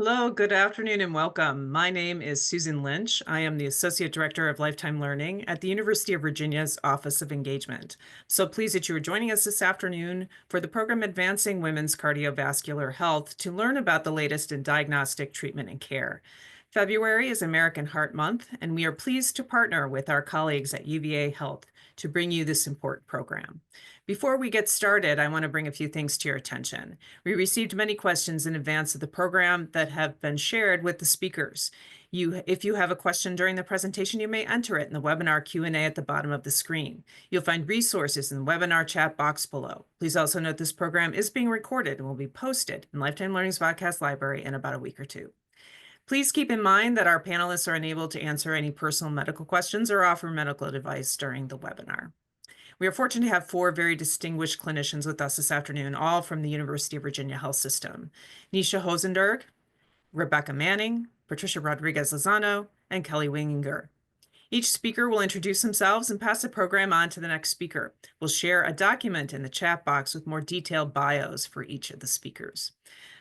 Hello, good afternoon, and welcome. My name is Susan Lynch. I am the Associate Director of Lifetime Learning at the University of Virginia's Office of Engagement. So pleased that you are joining us this afternoon for the program Advancing Women's Cardiovascular Health to learn about the latest in diagnostic treatment and care. February is American Heart Month, and we are pleased to partner with our colleagues at UVA Health to bring you this important program. Before we get started, I want to bring a few things to your attention. We received many questions in advance of the program that have been shared with the speakers. If you have a question during the presentation, you may enter it in the webinar Q&A at the bottom of the screen. You'll find resources in the webinar chat box below. Please also note this program is being recorded and will be posted in Lifetime Learning's podcast library in about a week or two. Please keep in mind that our panelists are unable to answer any personal medical questions or offer medical advice during the webinar. We are fortunate to have four very distinguished clinicians with us this afternoon, all from the University of Virginia Health System: Nisha Hosenberg, Rebecca Manning, Patricia Rodriguez-Lozano, and Kelly Winginger. Each speaker will introduce themselves and pass the program on to the next speaker. We'll share a document in the chat box with more detailed bios for each of the speakers.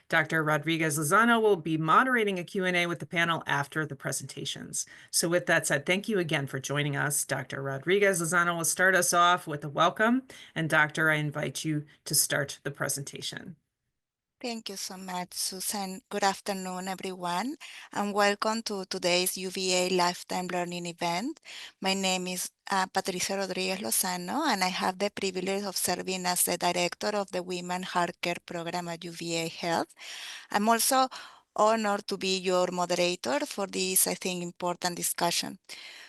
Dr. Rodriguez-Lozano will be moderating a Q&A with the panel after the presentations. So with that said, thank you again for joining us. Dr. Rodriguez-Lozano will start us off with a welcome. And Doctor, I invite you to start the presentation. Thank you so much, Susan. Good afternoon, everyone, and welcome to today's UVA Lifetime Learning event. My name is Patricia Rodriguez Lozano, and I have the privilege of serving as the director of the Women Heart Care Program at UVA Health. I'm also honored to be your moderator for this, I think, important discussion.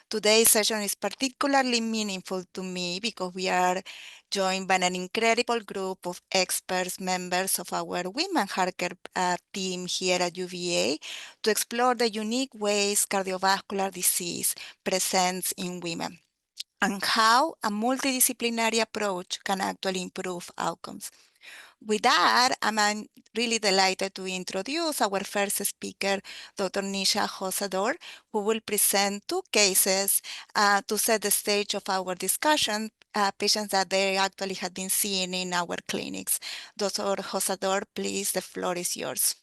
Today's session is particularly meaningful to me because we are joined by an incredible group of experts, members of our Women Heart Care team here at UVA, to explore the unique ways cardiovascular disease presents in women and how a multidisciplinary approach can actually improve outcomes. With that, I'm really delighted to introduce our first speaker, Dr. Nisha Hosador, who will present two cases to set the stage of our discussion, patients that they actually had been seeing in our clinics. Dr. Hosador, please, the floor is yours.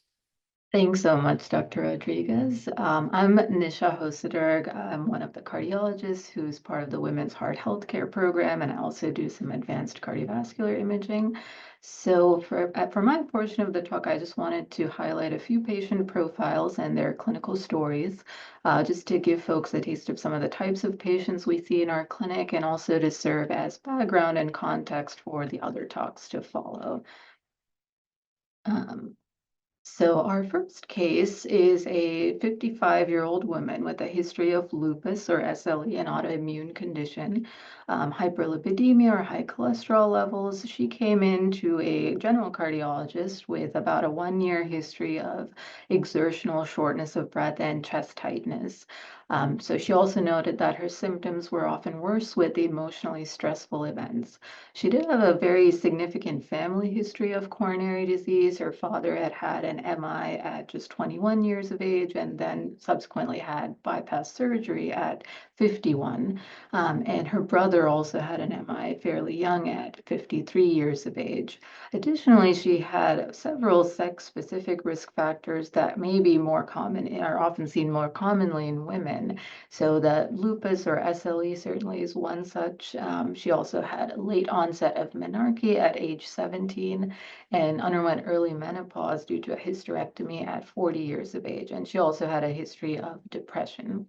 Thanks so much, Dr. Rodriguez. I'm Nisha Hosaderg. I'm one of the cardiologists who's part of the Women's Heart Healthcare Program, and I also do some advanced cardiovascular imaging. So for my portion of the talk, I just wanted to highlight a few patient profiles and their clinical stories, just to give folks a taste of some of the types of patients we see in our clinic, and also to serve as background and context for the other talks to follow. So our first case is a 55-year-old woman with a history of lupus or SLE, an autoimmune condition, hyperlipidemia or high cholesterol levels. She came in to a general cardiologist with about a 1-year history of exertional shortness of breath and chest tightness. So she also noted that her symptoms were often worse with emotionally stressful events. She did have a very significant family history of coronary disease. Her father had had an MI at just 21 years of age and then subsequently had bypass surgery at 51. And her brother also had an MI fairly young at 53 years of age. Additionally, she had several sex-specific risk factors that may be more common, are often seen more commonly in women. So the lupus or SLE certainly is one such. She also had a late onset of menarche at age 17 and underwent early menopause due to a hysterectomy at 40 years of age. And she also had a history of depression.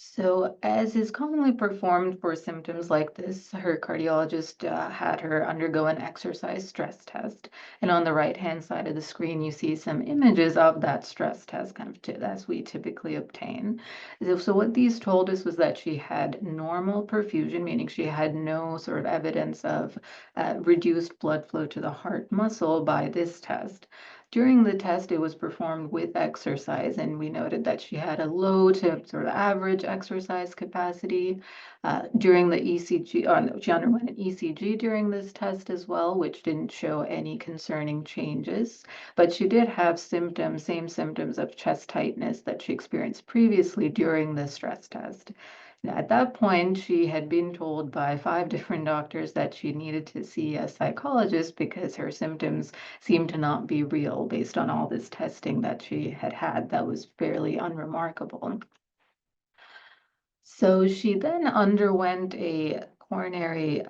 So as is commonly performed for symptoms like this, her cardiologist had her undergo an exercise stress test. And on the right-hand side of the screen, you see some images of that stress test, kind of as we typically obtain. So what these told us was that she had normal perfusion, meaning she had no sort of evidence of reduced blood flow to the heart muscle by this test. During the test, it was performed with exercise, and we noted that she had a low to sort of average exercise capacity. During the ECG, she underwent an ECG during this test as well, which didn't show any concerning changes, but she did have same symptoms of chest tightness that she experienced previously during the stress test. At that point, she had been told by 5 different doctors that she needed to see a psychologist because her symptoms seemed to not be real based on all this testing that she had had that was fairly unremarkable. So she then underwent a coronary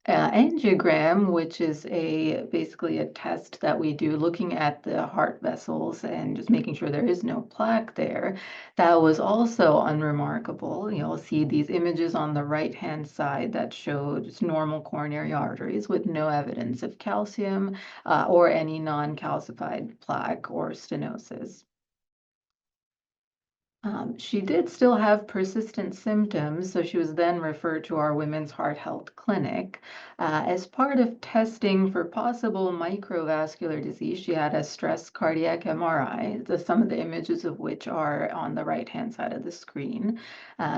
angiogram, which is basically a test that we do looking at the heart vessels and just making sure there is no plaque there. That was also unremarkable. You'll see these images on the right-hand side that show just normal coronary arteries with no evidence of calcium or any non-calcified plaque or stenosis. She did still have persistent symptoms, so she was then referred to our Women's Heart Health Clinic. As part of testing for possible microvascular disease, she had a stress cardiac MRI, some of the images of which are on the right-hand side of the screen.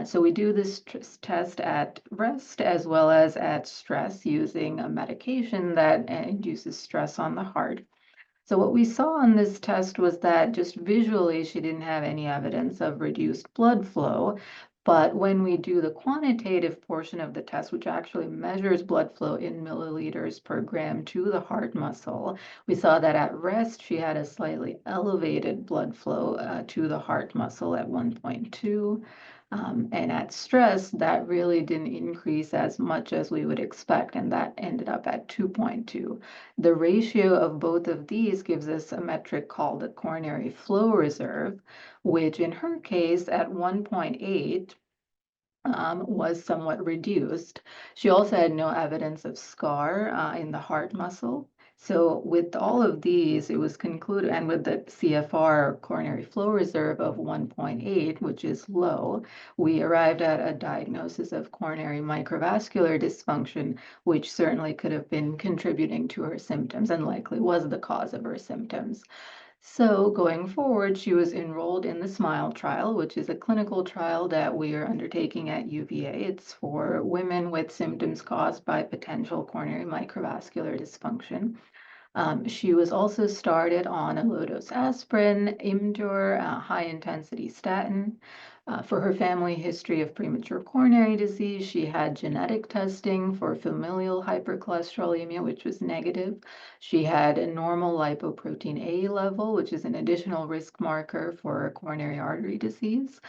So we do this test at rest as well as at stress using a medication that induces stress on the heart. So what we saw on this test was that just visually, she didn't have any evidence of reduced blood flow. But when we do the quantitative portion of the test, which actually measures blood flow in milliliters per gram to the heart muscle, we saw that at rest, she had a slightly elevated blood flow to the heart muscle at 1.2. And at stress, that really didn't increase as much as we would expect, and that ended up at 2.2. The ratio of both of these gives us a metric called the coronary flow reserve, which in her case at 1.8 was somewhat reduced. She also had no evidence of scar in the heart muscle. So with all of these, it was concluded, and with the CFR coronary flow reserve of 1.8, which is low, we arrived at a diagnosis of coronary microvascular dysfunction, which certainly could have been contributing to her symptoms and likely was the cause of her symptoms. So going forward, she was enrolled in the SMILE trial, which is a clinical trial that we are undertaking at UVA. It's for women with symptoms caused by potential coronary microvascular dysfunction. She was also started on a low-dose aspirin, Imdur, high-intensity statin. For her family history of premature coronary disease, she had genetic testing for familial hypercholesterolemia, which was negative. She had a normal lipoprotein A level, which is an additional risk marker for coronary artery disease.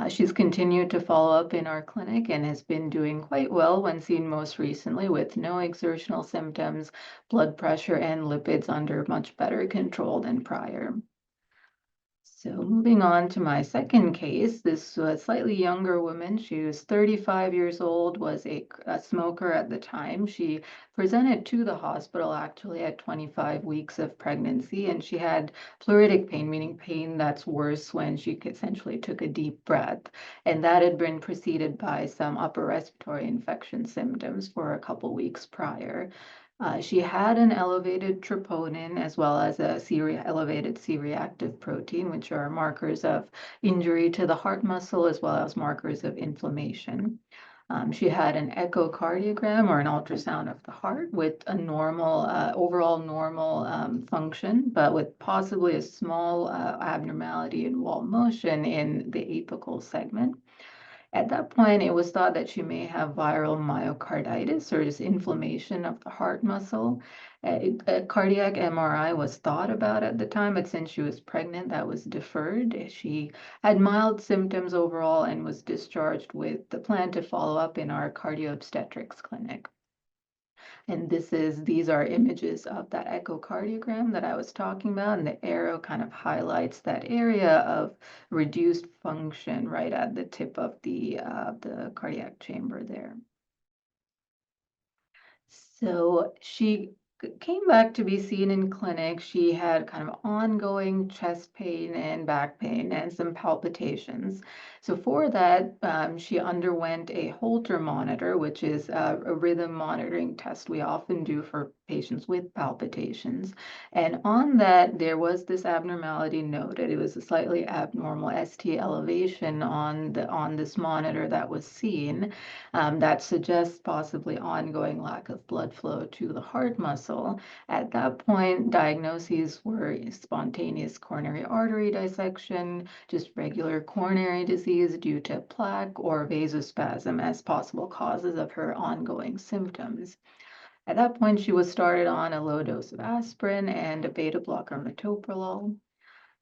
She's continued to follow up in our clinic and has been doing quite well when seen most recently with no exertional symptoms, blood pressure and lipids under much better control than prior. So moving on to my second case, this was a slightly younger woman. She was 35 years old, was a smoker at the time. She presented to the hospital actually at 25 weeks of pregnancy, and she had pleuritic pain, meaning pain that's worse when she essentially took a deep breath. And that had been preceded by some upper respiratory infection symptoms for a couple weeks prior. She had an elevated troponin as well as a elevated C-reactive protein, which are markers of injury to the heart muscle as well as markers of inflammation. She had an echocardiogram or an ultrasound of the heart with a normal, overall normal function, but with possibly a small abnormality in wall motion in the apical segment. At that point, it was thought that she may have viral myocarditis or just inflammation of the heart muscle. A cardiac MRI was thought about at the time, but since she was pregnant, that was deferred. She had mild symptoms overall and was discharged with the plan to follow up in our cardio-obstetrics clinic. And these are images of that echocardiogram that I was talking about, and the arrow kind of highlights that area of reduced function right at the tip of the cardiac chamber there. So she came back to be seen in clinic. She had kind of ongoing chest pain and back pain and some palpitations. So for that, she underwent a Holter monitor, which is a rhythm monitoring test we often do for patients with palpitations. And on that, there was this abnormality noted. It was a slightly abnormal ST elevation on this monitor that was seen that suggests possibly ongoing lack of blood flow to the heart muscle. vessel. At that point, diagnoses were spontaneous coronary artery dissection, just regular coronary disease due to plaque, or vasospasm as possible causes of her ongoing symptoms. At that point, she was started on a low dose of aspirin and a beta blocker, metoprolol.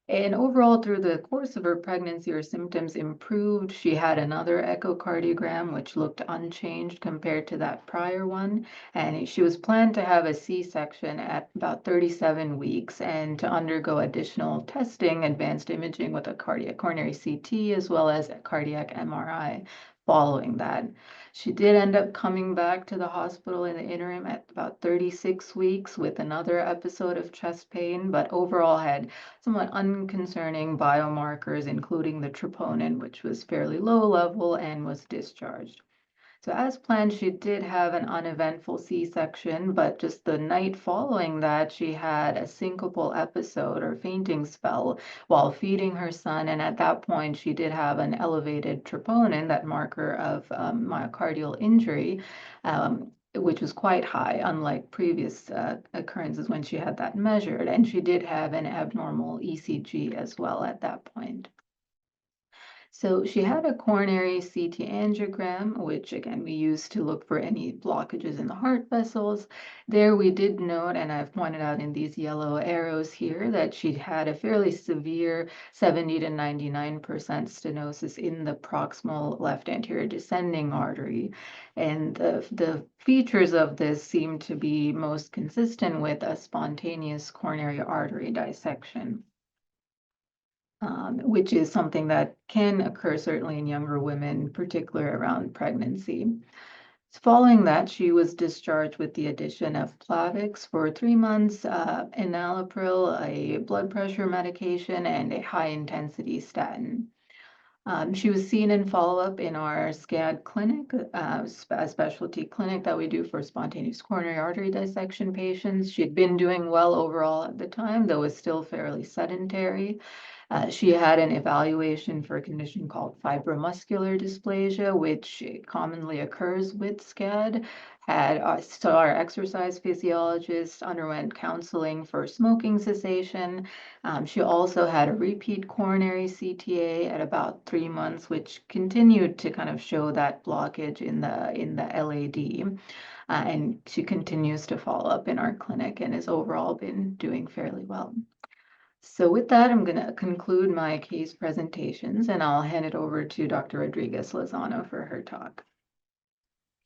And overall, through the course of her pregnancy, her symptoms improved. She had another echocardiogram, which looked unchanged compared to that prior one. And she was planned to have a C-section at about 37 weeks and to undergo additional testing, advanced imaging with a cardiac coronary CT, as well as a cardiac MRI following that. She did end up coming back to the hospital in the interim at about 36 weeks with another episode of chest pain, but overall had somewhat unconcerning biomarkers, including the troponin, which was fairly low level, and was discharged. So as planned, she did have an uneventful C-section, but just the night following that, she had a syncopal episode or fainting spell while feeding her son. And at that point, she did have an elevated troponin, that marker of myocardial injury, which was quite high, unlike previous occurrences when she had that measured. And she did have an abnormal ECG as well at that point. So she had a coronary CT angiogram, which again we used to look for any blockages in the heart vessels. There we did note, and I've pointed out in these yellow arrows here, that she had a fairly severe 70 to 99% stenosis in the proximal left anterior descending artery. And the features of this seem to be most consistent with a spontaneous coronary artery dissection. Which is something that can occur certainly in younger women, particularly around pregnancy. Following that, she was discharged with the addition of Plavix for 3 months, enalapril, a blood pressure medication, and a high-intensity statin. She was seen in follow-up in our SCAD clinic, a specialty clinic that we do for spontaneous coronary artery dissection patients. She had been doing well overall at the time, though was still fairly sedentary. She had an evaluation for a condition called fibromuscular dysplasia, which commonly occurs with SCAD. So our exercise physiologist underwent counseling for smoking cessation. She also had a repeat coronary CTA at about 3 months, which continued to kind of show that blockage in the LAD. And she continues to follow up in our clinic and has overall been doing fairly well. So with that, I'm going to conclude my case presentations, and I'll hand it over to Dr. Rodriguez-Lozano for her talk.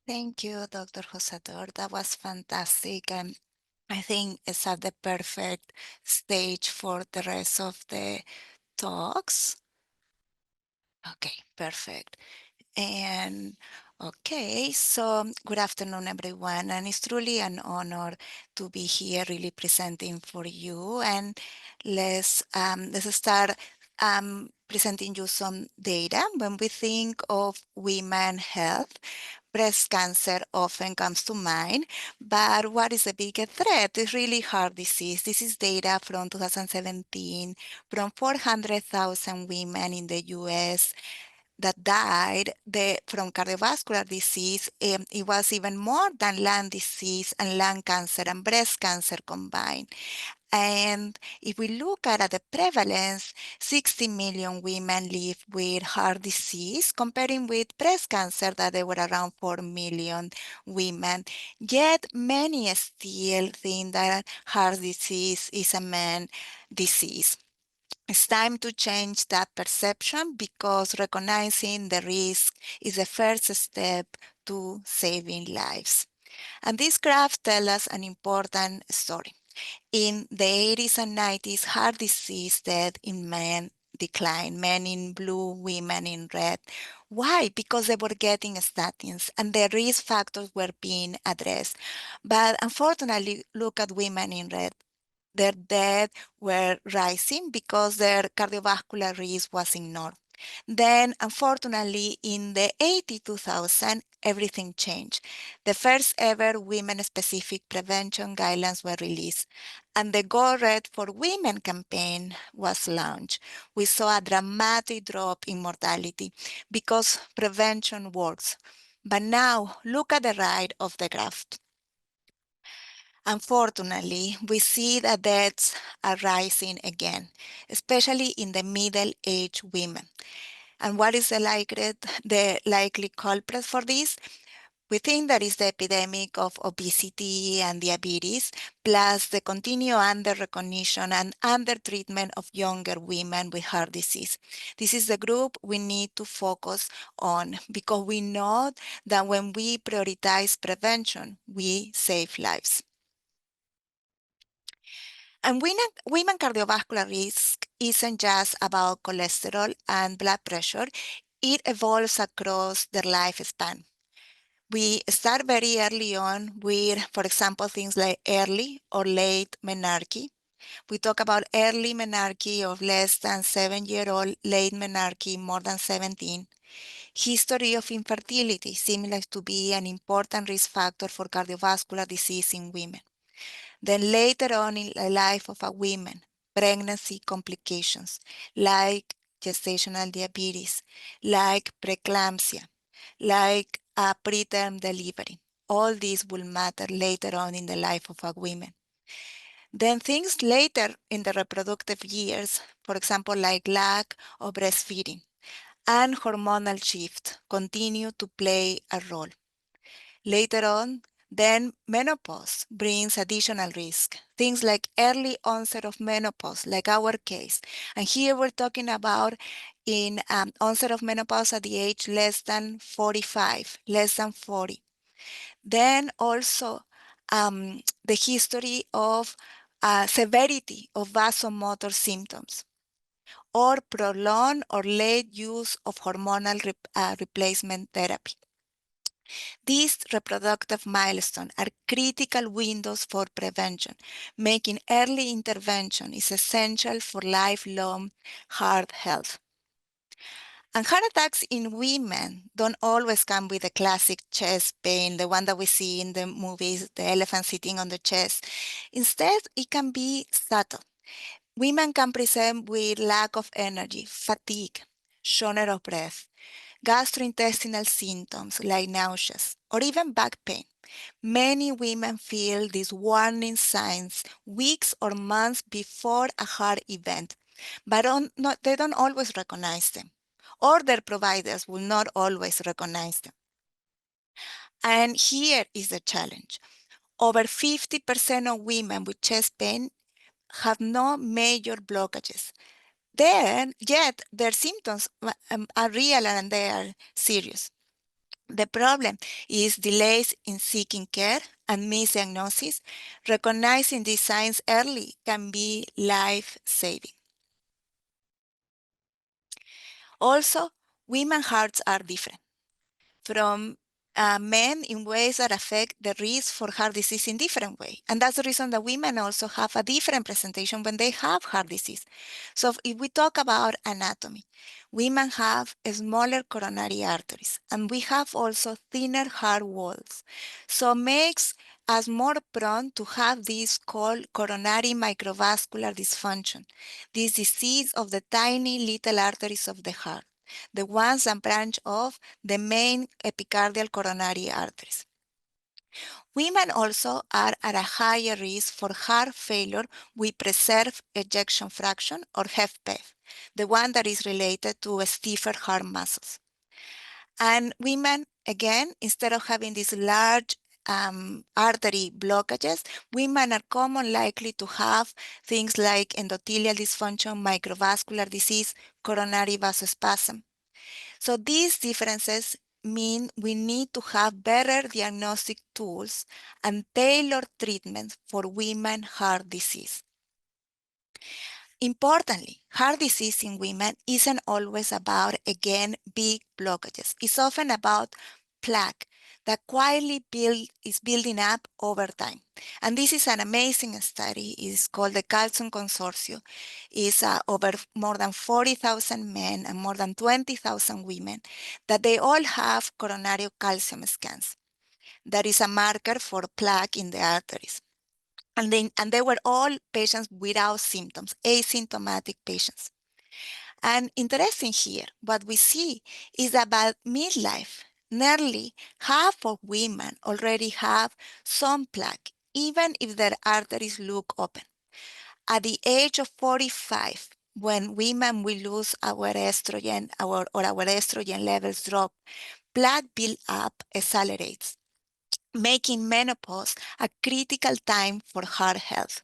Thank you, Dr. Josador. That was fantastic. And I think it's at the perfect stage for the rest of the talks. Okay, perfect. And okay, so good afternoon, everyone. And it's truly an honor to be here really presenting for you. And let's start presenting you some data. When we think of women health, breast cancer often comes to mind, but what is the biggest threat? It's really heart disease. This is data from 2017 from 400,000 women in the US that died from cardiovascular disease. It was even more than lung disease and lung cancer and breast cancer combined. And if we look at the prevalence, 60 million women live with heart disease, comparing with breast cancer that there were around 4 million women. Yet many still think that heart disease is a man disease. It's time to change that perception because recognizing the risk is the first step to saving lives. And this graph tells us an important story. In the 80s and 90s, heart disease death in men declined, men in blue, women in red. Why? Because they were getting statins and the risk factors were being addressed. But unfortunately, look at women in red. Their death were rising because their cardiovascular risk was ignored. Then, unfortunately, in the 2000, everything changed. The first ever women-specific prevention guidelines were released, and the Go Red for Women campaign was launched. We saw a dramatic drop in mortality because prevention works. But now, look at the right of the graph. Unfortunately, we see that deaths are rising again, especially in the middle-aged women. And what is the likely culprit for this? We think that is the epidemic of obesity and diabetes, plus the continued under-recognition and under-treatment of younger women with heart disease. This is the group we need to focus on because we know that when we prioritize prevention, we save lives. And women cardiovascular risk isn't just about cholesterol and blood pressure, it evolves across their lifespan. We start very early on with, for example, things like early or late menarche. We talk about early menarche of less than 7-year-old, late menarche more than 17. History of infertility seems to be an important risk factor for cardiovascular disease in women. Then later on in the life of a woman, pregnancy complications like gestational diabetes, like preeclampsia, like a preterm delivery. All these will matter later on in the life of a woman. Then things later in the reproductive years, for example, like lack of breastfeeding and hormonal shift continue to play a role. Later on, then menopause brings additional risk. Things like early onset of menopause, like our case. And here we're talking about in onset of menopause at the age less than 45, less than 40. Then also the history of severity of vasomotor symptoms or prolonged or late use of hormonal replacement therapy. These reproductive milestones are critical windows for prevention, making early intervention is essential for lifelong heart health. And heart attacks in women don't always come with the classic chest pain, the one that we see in the movies, the elephant sitting on the chest. Instead, it can be subtle. Women can present with lack of energy, fatigue, shortness of breath, gastrointestinal symptoms like nausea, or even back pain. Many women feel these warning signs weeks or months before a heart event, but they don't always recognize them, or their providers will not always recognize them. And here is the challenge. Over 50% of women with chest pain have no major blockages. Yet their symptoms are real and they are serious. The problem is delays in seeking care and misdiagnosis. Recognizing these signs early can be life-saving. Also, women's hearts are different from men in ways that affect the risk for heart disease in different way. And that's the reason that women also have a different presentation when they have heart disease. So if we talk about anatomy, women have smaller coronary arteries, and we have also thinner heart walls. So makes us more prone to have this called coronary microvascular dysfunction, this disease of the tiny little arteries of the heart, the ones that branch off the main epicardial coronary arteries. Women also are at a higher risk for heart failure with preserved ejection fraction or HFpEF, the one that is related to stiffer heart muscles. And women, again, instead of having these large artery blockages, women are common likely to have things like endothelial dysfunction, microvascular disease, coronary vasospasm. So these differences mean we need to have better diagnostic tools and tailored treatments for women heart disease. Importantly, heart disease in women isn't always about, again, big blockages. It's often about plaque that quietly is building up over time. And this is an amazing study. It's called the Calcium Consortium. It's over more than 40,000 men and more than 20,000 women that they all have coronary calcium scans. That is a marker for plaque in the arteries. And they were all patients without symptoms, asymptomatic patients. And interesting here, what we see is that by midlife, nearly half of women already have some plaque, even if their arteries look open. At the age of 45, when women will lose our estrogen or our estrogen levels drop, plaque buildup accelerates, making menopause a critical time for heart health.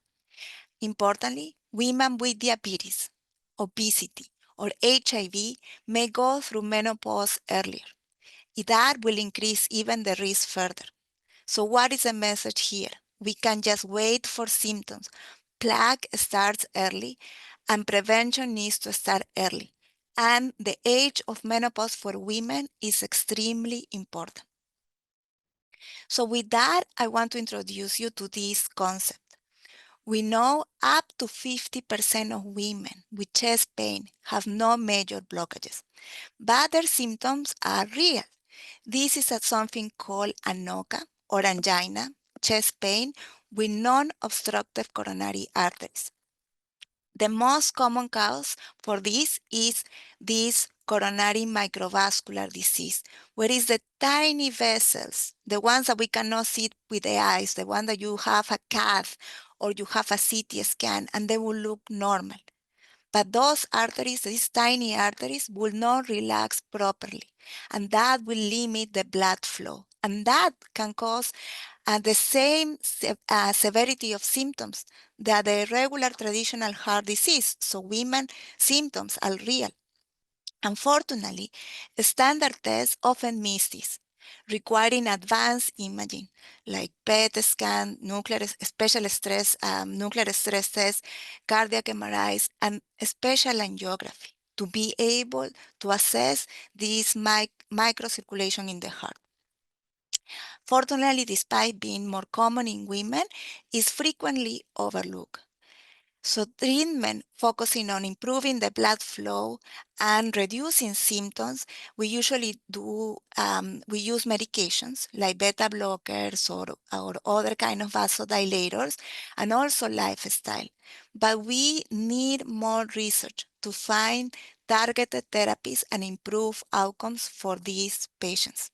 Importantly, women with diabetes, obesity, or HIV may go through menopause earlier. That will increase even the risk further. So what is the message here? We can just wait for symptoms. Plaque starts early and prevention needs to start early. And the age of menopause for women is extremely important. So with that, I want to introduce you to this concept. We know up to 50% of women with chest pain have no major blockages, but their symptoms are real. This is something called ANOCA or angina, chest pain with non-obstructive coronary arteries. The most common cause for this is this coronary microvascular disease, where is the tiny vessels, the ones that we cannot see with the eyes, the one that you have a cath or you have a CT scan and they will look normal. But those arteries, these tiny arteries, will not relax properly, and that will limit the blood flow. And that can cause the same severity of symptoms that the regular traditional heart disease. So women symptoms are real. Unfortunately, standard tests often miss this, requiring advanced imaging like PET scan, special stress, nuclear stress test, cardiac MRIs, and special angiography to be able to assess this microcirculation in the heart. Fortunately, despite being more common in women, is frequently overlooked. So treatment focusing on improving the blood flow and reducing symptoms, we usually we use medications like beta blockers or other kind of vasodilators and also lifestyle. But we need more research to find targeted therapies and improve outcomes for these patients.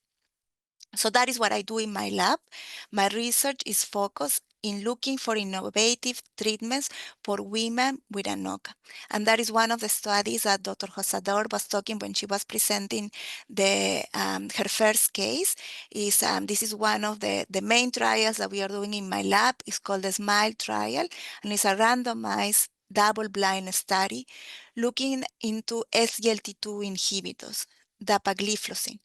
So that is what I do in my lab. My research is focused in looking for innovative treatments for women with ANOCA. And that is one of the studies that Dr. Hosador was talking when she was presenting her first case. This is one of the main trials that we are doing in my lab. It's called the SMILE trial, and it's a randomized double-blind study looking into SGLT2 inhibitors, dapagliflozin,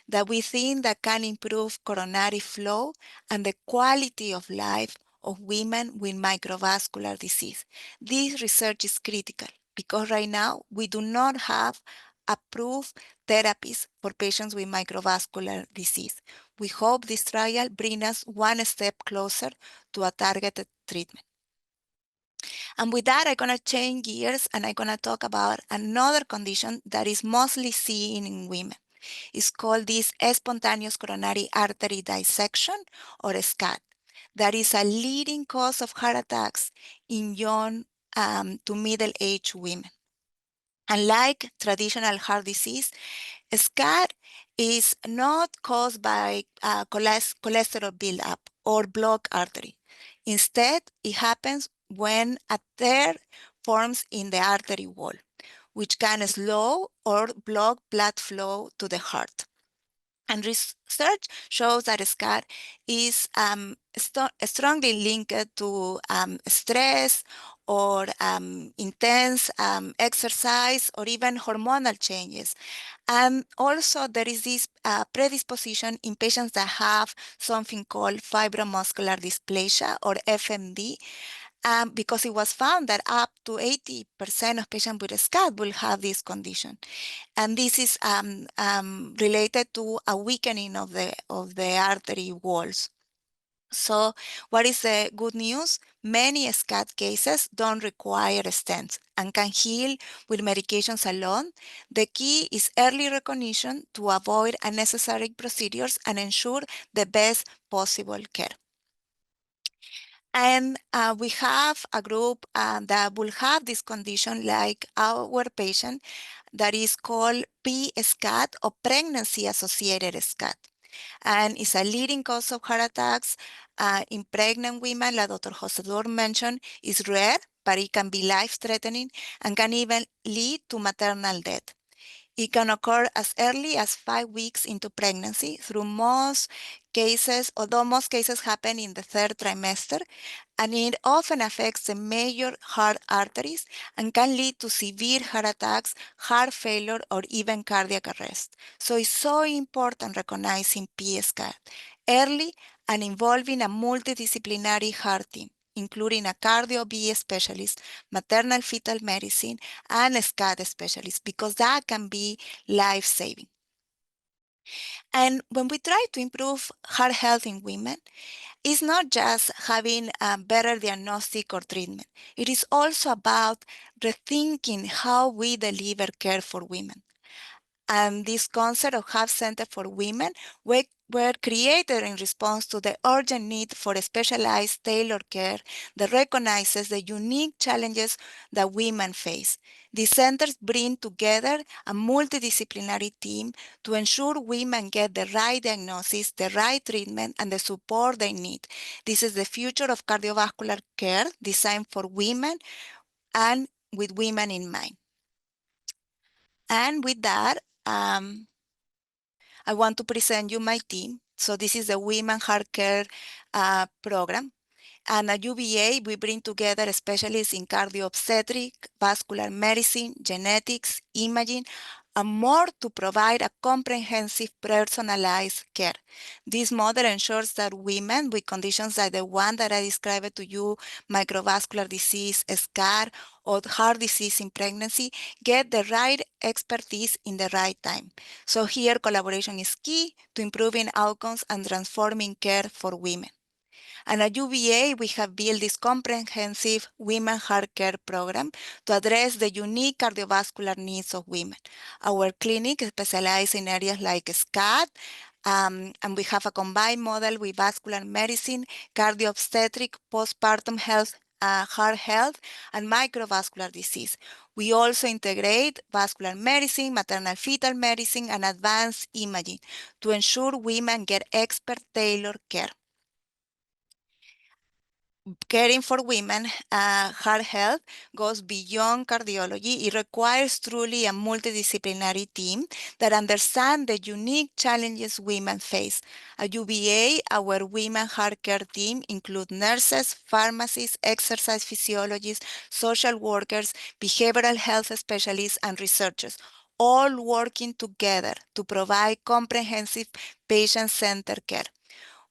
that we think that can improve coronary flow and the quality of life of women with microvascular disease. This research is critical because right now we do not have approved therapies for patients with microvascular disease. We hope this trial brings us one step closer to a targeted treatment. And with that, I'm going to change gears and I'm going to talk about another condition that is mostly seen in women. It's called this spontaneous coronary artery dissection or SCAD. That is a leading cause of heart attacks in young to middle-aged women. Unlike traditional heart disease, SCAD is not caused by cholesterol buildup or blocked artery. Instead, it happens when a tear forms in the artery wall, which can slow or block blood flow to the heart. And research shows that SCAD is strongly linked to stress or intense exercise or even hormonal changes. And also there is this predisposition in patients that have something called fibromuscular dysplasia or FMD, because it was found that up to 80% of patients with SCAD will have this condition. And this is related to a weakening of the artery walls. So what is the good news? Many SCAD cases don't require stents and can heal with medications alone. The key is early recognition to avoid unnecessary procedures and ensure the best possible care. And we have a group that will have this condition like our patient that is called PSCAD or pregnancy-associated SCAD. And it's a leading cause of heart attacks in pregnant women, like Dr. Josedor mentioned, is rare, but it can be life-threatening and can even lead to maternal death. It can occur as early as 5 weeks into pregnancy through most cases, although most cases happen in the 3rd trimester, and it often affects the major heart arteries and can lead to severe heart attacks, heart failure, or even cardiac arrest. So it's so important recognizing PSCAD early and involving a multidisciplinary heart team, including a cardio B specialist, maternal fetal medicine, and a SCAD specialist, because that can be life-saving. And when we try to improve heart health in women, it's not just having a better diagnostic or treatment. It is also about rethinking how we deliver care for women. And this concept of Health Center for Women were created in response to the urgent need for a specialized tailored care that recognizes the unique challenges that women face. These centers bring together a multidisciplinary team to ensure women get the right diagnosis, the right treatment, and the support they need. This is the future of cardiovascular care designed for women and with women in mind. And with that, I want to present you my team. So this is the Women Heart Care program. And at UVA, we bring together specialists in cardio-obstetric, vascular medicine, genetics, imaging, and more to provide a comprehensive, personalized care. This model ensures that women with conditions like the one that I described to you, microvascular disease, SCAR, or heart disease in pregnancy, get the right expertise in the right time. So here, collaboration is key to improving outcomes and transforming care for women. And at UVA, we have built this comprehensive women heart care program to address the unique cardiovascular needs of women. Our clinic specializes in areas like SCAD, and we have a combined model with vascular medicine, cardio-obstetric, postpartum health, heart health, and microvascular disease. We also integrate vascular medicine, maternal fetal medicine, and advanced imaging to ensure women get expert tailored care. Caring for women, heart health goes beyond cardiology. It requires truly a multidisciplinary team that understands the unique challenges women face. At UVA, our women heart care team includes nurses, pharmacists, exercise physiologists, social workers, behavioral health specialists, and researchers, all working together to provide comprehensive patient-centered care.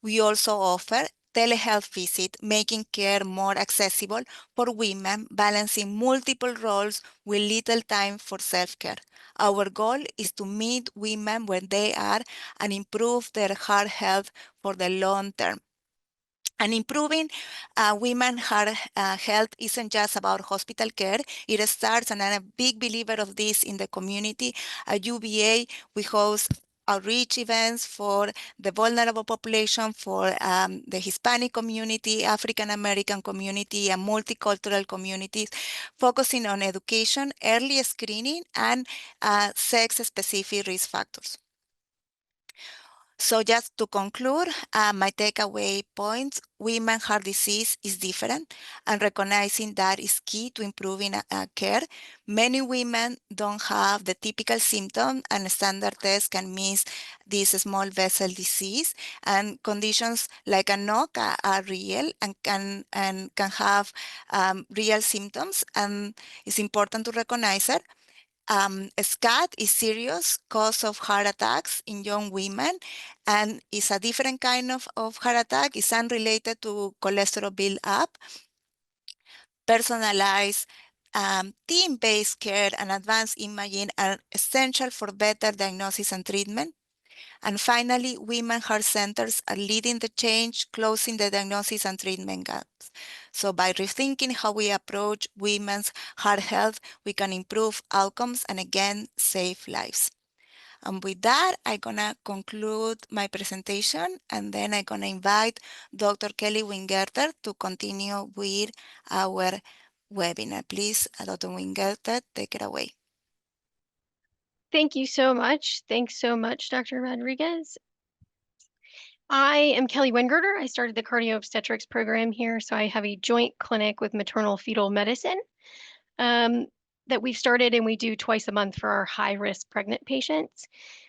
We also offer telehealth visit, making care more accessible for women, balancing multiple roles with little time for self-care. Our goal is to meet women where they are and improve their heart health for the long term. And improving women's heart health isn't just about hospital care. It starts, and I'm a big believer of this in the community. At UVA, we host outreach events for the vulnerable population, for the Hispanic community, African American community, and multicultural communities, focusing on education, early screening, and sex-specific risk factors. So just to conclude, my takeaway points, women's heart disease is different, and recognizing that is key to improving care. Many women don't have the typical symptom, and standard tests can miss this small vessel disease, and conditions like a NOC are real and can have real symptoms, and it's important to recognize it. SCAD is serious cause of heart attacks in young women, and it's a different kind of heart attack. It's unrelated to cholesterol build-up. Personalized team-based care and advanced imaging are essential for better diagnosis and treatment. And finally, women heart centers are leading the change, closing the diagnosis and treatment gaps. So by rethinking how we approach women's heart health, we can improve outcomes and again, save lives. And with that, I'm gonna conclude my presentation, and then I'm gonna invite Dr. Kelly Wingerter to continue with our webinar. Please, Dr. Wingerter, take it away. Thank you so much. Thanks so much, Dr. Rodriguez. I am Kelly Wingirter. I started the cardio obstetrics program here, so I have a joint clinic with maternal fetal medicine that we've started, and we do twice a month for our high-risk pregnant patients.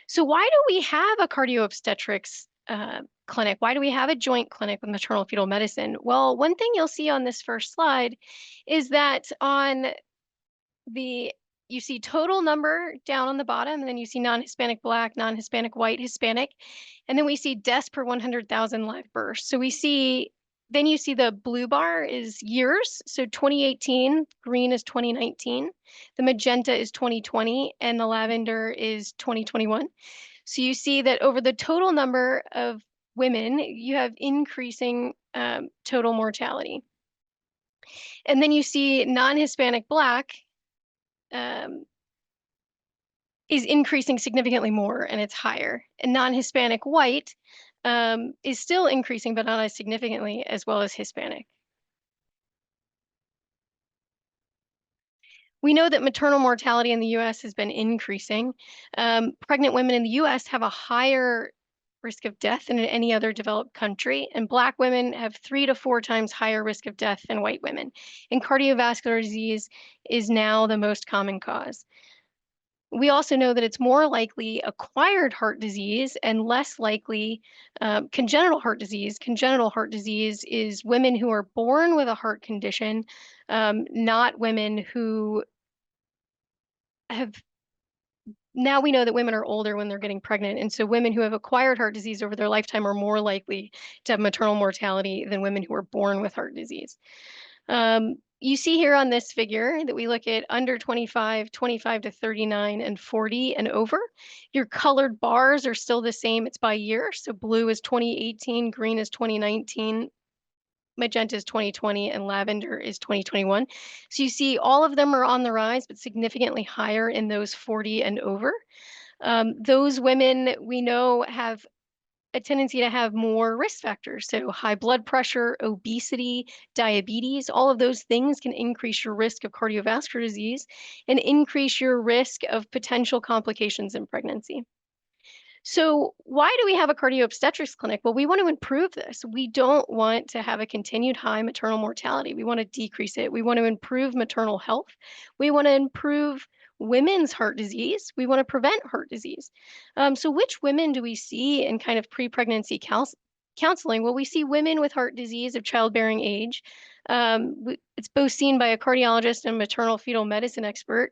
So why do we have a cardio obstetrics clinic? Why do we have a joint clinic with maternal fetal medicine? Well, one thing you'll see on this first slide is that you see total number down on the bottom, and then you see non-Hispanic Black, non-Hispanic White, Hispanic, and then we see deaths per 100,000 live births. So then you see the blue bar is years. So 2018, green is 2019, the magenta is 2020, and the lavender is 2021. So you see that over the total number of women, you have increasing total mortality. And then you see non-Hispanic Black is increasing significantly more, and it's higher. And non-Hispanic White is still increasing, but not as significantly, as well as Hispanic. We know that maternal mortality in the US has been increasing. Pregnant women in the US have a higher risk of death than in any other developed country, and Black women have 3 to 4 times higher risk of death than white women. And cardiovascular disease is now the most common cause. We also know that it's more likely acquired heart disease and less likely congenital heart disease. Congenital heart disease is women who are born with a heart condition, not women who have. Now we know that women are older when they're getting pregnant, and so women who have acquired heart disease over their lifetime are more likely to have maternal mortality than women who are born with heart disease. You see here on this figure that we look at under 25, 25 to 39, and 40 and over. Your colored bars are still the same. It's by year. So blue is 2018, green is 2019, magenta is 2020, and lavender is 2021. So you see all of them are on the rise, but significantly higher in those 40 and over. Those women we know have a tendency to have more risk factors. So high blood pressure, obesity, diabetes, all of those things can increase your risk of cardiovascular disease and increase your risk of potential complications in pregnancy. So why do we have a cardio obstetrics clinic? Well, we want to improve this. We don't want to have a continued high maternal mortality. We want to decrease it. We want to improve maternal health. We want to improve women's heart disease. We want to prevent heart disease. So which women do we see in kind of pre-pregnancy counseling? Well, we see women with heart disease of childbearing age. It's both seen by a cardiologist and maternal fetal medicine expert.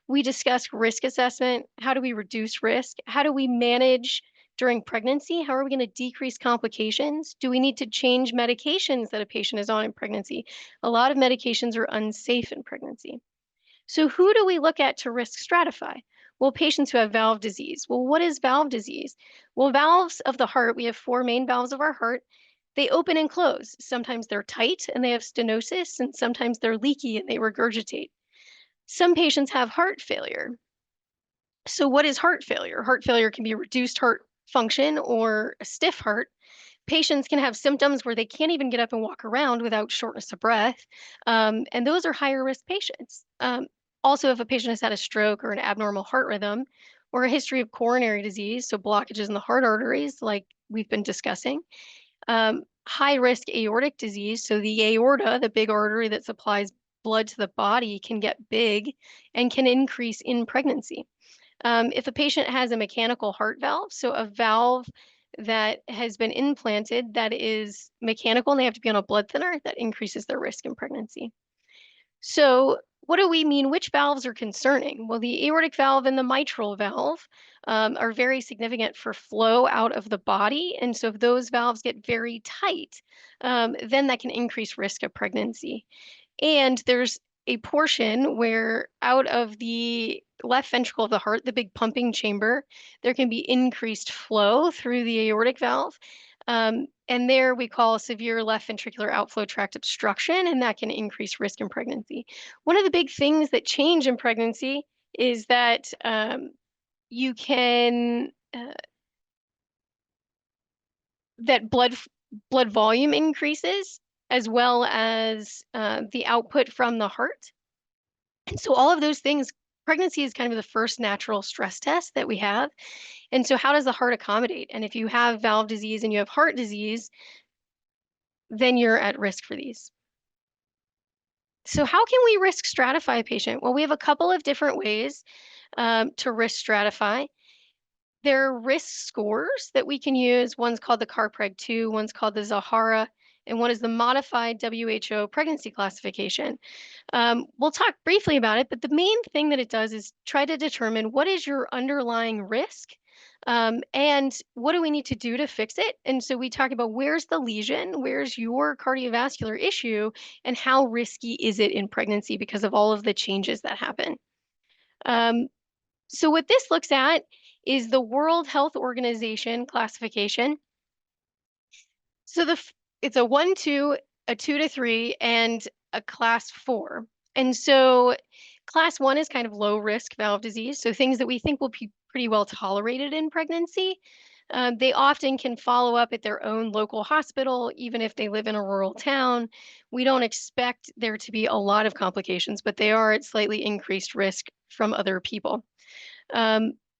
We discuss risk assessment. How do we reduce risk? How do we manage during pregnancy? How are we going to decrease complications? Do we need to change medications that a patient is on in pregnancy? A lot of medications are unsafe in pregnancy. So who do we look at to risk stratify? Well, patients who have valve disease. Well, what is valve disease? Well, valves of the heart, we have 4 main valves of our heart. They open and close. Sometimes they're tight and they have stenosis, and sometimes they're leaky and they regurgitate. Some patients have heart failure. So what is heart failure? Heart failure can be reduced heart function or a stiff heart. Patients can have symptoms where they can't even get up and walk around without shortness of breath. And those are higher risk patients. Also, if a patient has had a stroke or an abnormal heart rhythm or a history of coronary disease, so blockages in the heart arteries like we've been discussing, high risk aortic disease, so the aorta, the big artery that supplies blood to the body, can get big and can increase in pregnancy. If a patient has a mechanical heart valve, so a valve that has been implanted that is mechanical and they have to be on a blood thinner, that increases their risk in pregnancy. So what do we mean? Which valves are concerning? Well, the aortic valve and the mitral valve are very significant for flow out of the body. And so if those valves get very tight, then that can increase risk of pregnancy. And there's a portion where out of the left ventricle of the heart, the big pumping chamber, there can be increased flow through the aortic valve. And there we call severe left ventricular outflow tract obstruction, and that can increase risk in pregnancy. One of the big things that change in pregnancy is that you can, that blood volume increases, as well as the output from the heart. And so all of those things pregnancy is kind of the first natural stress test that we have. And so how does the heart accommodate? And if you have valve disease and you have heart disease, then you're at risk for these. So how can we risk stratify a patient? Well, we have a couple of different ways to risk stratify. There are risk scores that we can use. One's called the CARPREG-2, one's called the Zahara, and one is the modified WHO pregnancy classification. We'll talk briefly about it, but the main thing that it does is try to determine what is your underlying risk and what do we need to do to fix it. And so we talk about where's the lesion, where's your cardiovascular issue, and how risky is it in pregnancy because of all of the changes that happen. So what this looks at is the World Health Organization classification. So it's a 1, 2, a 2 to 3, and a class 4. And so class 1 is kind of low risk valve disease. So things that we think will be pretty well tolerated in pregnancy. They often can follow up at their own local hospital, even if they live in a rural town. We don't expect there to be a lot of complications, but they are at slightly increased risk from other people.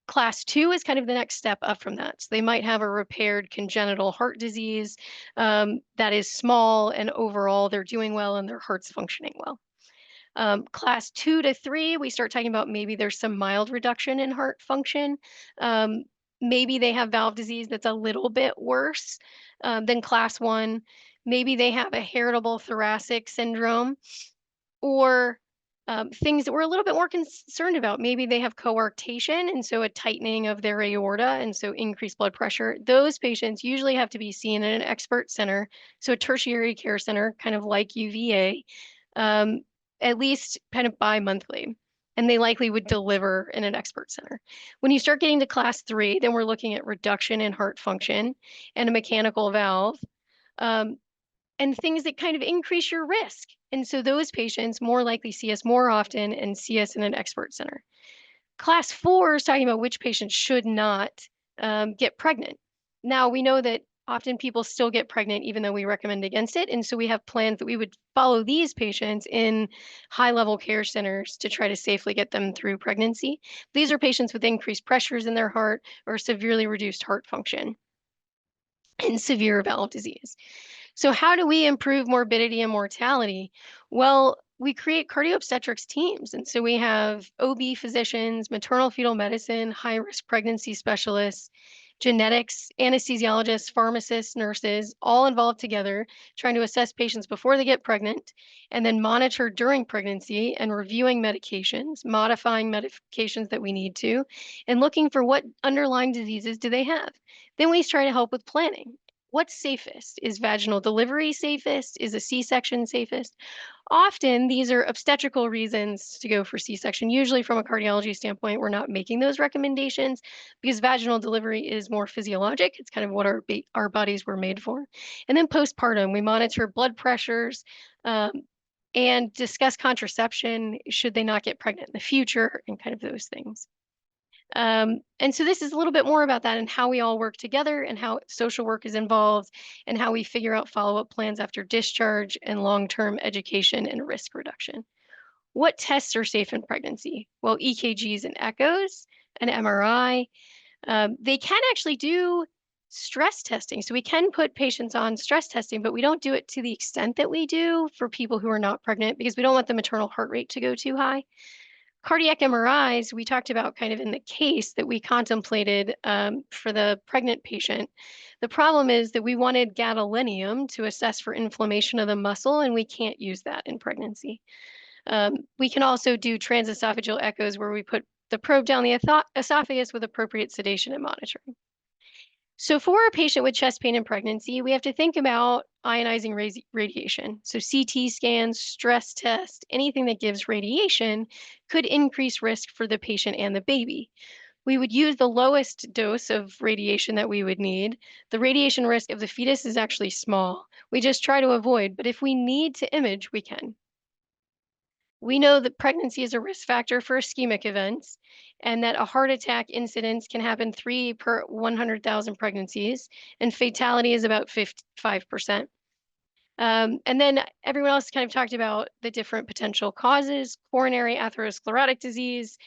Class 2 is kind of the next step up from that. So they might have a repaired congenital heart disease that is small, and overall they're doing well and their heart's functioning well. Class 2 to 3, we start talking about maybe there's some mild reduction in heart function. Maybe they have valve disease that's a little bit worse than class 1. Maybe they have a heritable thoracic syndrome, or things that we're a little bit more concerned about. Maybe they have coarctation, and so a tightening of their aorta, and so increased blood pressure. Those patients usually have to be seen in an expert center, so a tertiary care center, kind of like UVA, at least kind of bi-monthly. And they likely would deliver in an expert center. When you start getting to class 3, then we're looking at reduction in heart function and a mechanical valve. And things that kind of increase your risk. And so those patients more likely see us more often and see us in an expert center. Class 4 is talking about which patients should not get pregnant. Now, we know that often people still get pregnant even though we recommend against it. And so we have plans that we would follow these patients in high-level care centers to try to safely get them through pregnancy. These are patients with increased pressures in their heart or severely reduced heart function and severe valve disease. So how do we improve morbidity and mortality? Well, we create cardio-obstetrics teams. And so we have OB physicians, maternal fetal medicine, high-risk pregnancy specialists, genetics, anesthesiologists, pharmacists, nurses, all involved together, trying to assess patients before they get pregnant, and then monitor during pregnancy and reviewing medications, modifying medications that we need to, and looking for what underlying diseases do they have. Then we try to help with planning. What's safest? Is vaginal delivery safest? Is a C-section safest? Often these are obstetrical reasons to go for C-section. Usually from a cardiology standpoint, we're not making those recommendations because vaginal delivery is more physiologic. It's kind of what our bodies were made for. And then postpartum, we monitor blood pressures and discuss contraception should they not get pregnant in the future and kind of those things. And so this is a little bit more about that and how we all work together and how social work is involved and how we figure out follow-up plans after discharge and long-term education and risk reduction. What tests are safe in pregnancy? Well, EKGs and echoes, an MRI. They can actually do stress testing. So we can put patients on stress testing, but we don't do it to the extent that we do for people who are not pregnant because we don't want the maternal heart rate to go too high. Cardiac MRIs, we talked about kind of in the case that we contemplated for the pregnant patient. The problem is that we wanted gadolinium to assess for inflammation of the muscle, and we can't use that in pregnancy. We can also do transesophageal echoes where we put the probe down the esophagus with appropriate sedation and monitoring. So for a patient with chest pain in pregnancy, we have to think about ionizing radiation. So CT scans, stress test, anything that gives radiation could increase risk for the patient and the baby. We would use the lowest dose of radiation that we would need. The radiation risk of the fetus is actually small. We just try to avoid, but if we need to image, we can. We know that pregnancy is a risk factor for ischemic events and that a heart attack incidence can happen 3 per 100,000 pregnancies, and fatality is about 5%. And then everyone else kind of talked about the different potential causes. Coronary atherosclerotic disease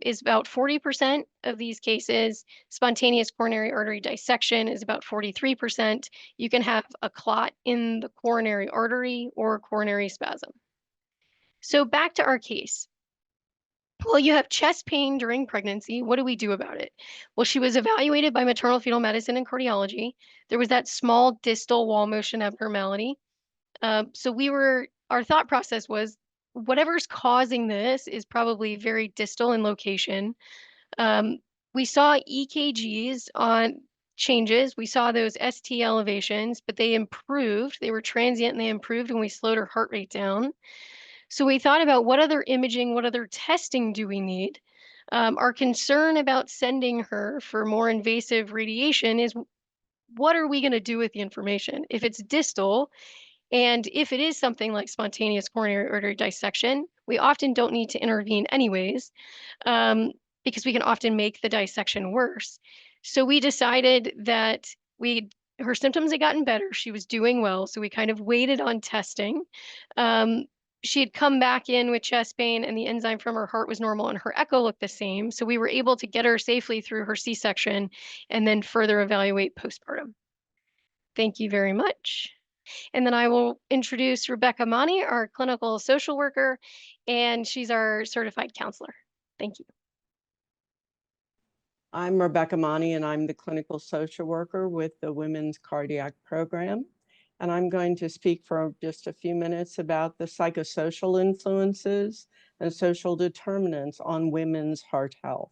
is about 40% of these cases. Spontaneous coronary artery dissection is about 43%. You can have a clot in the coronary artery or coronary spasm. So back to our case. Well, you have chest pain during pregnancy. What do we do about it? Well, she was evaluated by maternal fetal medicine and cardiology. There was that small distal wall motion abnormality. So our thought process was whatever's causing this is probably very distal in location. We saw EKGs on changes. We saw those ST elevations, but they improved. They were transient and they improved when we slowed her heart rate down. So we thought about what other imaging, what other testing do we need? Our concern about sending her for more invasive radiation is what are we going to do with the information? If it's distal, and if it is something like spontaneous coronary artery dissection, we often don't need to intervene anyways, because we can often make the dissection worse. So we decided that her symptoms had gotten better. She was doing well. So we kind of waited on testing. She had come back in with chest pain and the enzyme from her heart was normal and her echo looked the same. So we were able to get her safely through her C-section and then further evaluate postpartum. Thank you very much. And then I will introduce Rebecca Mani, our clinical social worker, and she's our certified counselor. Thank you. I'm Rebecca Mani, and I'm the clinical social worker with the Women's Cardiac Program. And I'm going to speak for just a few minutes about the psychosocial influences and social determinants on women's heart health.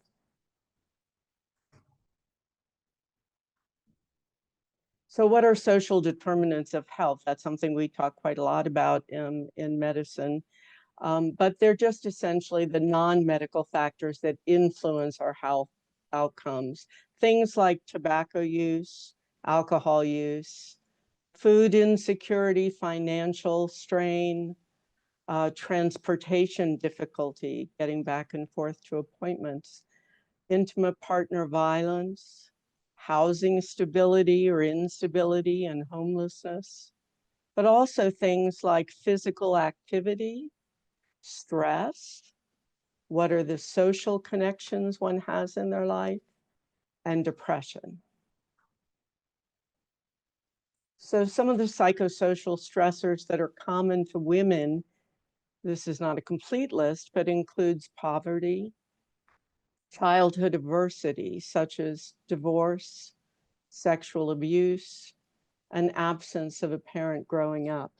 So what are social determinants of health? That's something we talk quite a lot about in medicine. But they're just essentially the non-medical factors that influence our health outcomes. Things like tobacco use, alcohol use, food insecurity, financial strain, transportation difficulty, getting back and forth to appointments, intimate partner violence, housing stability or instability and homelessness, but also things like physical activity, stress, what are the social connections one has in their life, and depression. So some of the psychosocial stressors that are common to women, this is not a complete list, but includes poverty, childhood adversity, such as divorce, sexual abuse, and absence of a parent growing up,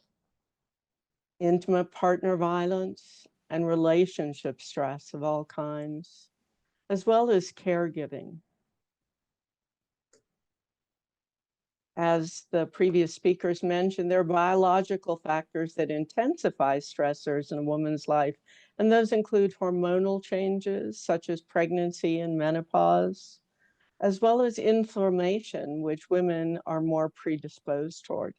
intimate partner violence, and relationship stress of all kinds, as well as caregiving. As the previous speakers mentioned, there are biological factors that intensify stressors in a woman's life, and those include hormonal changes such as pregnancy and menopause, as well as inflammation, which women are more predisposed toward.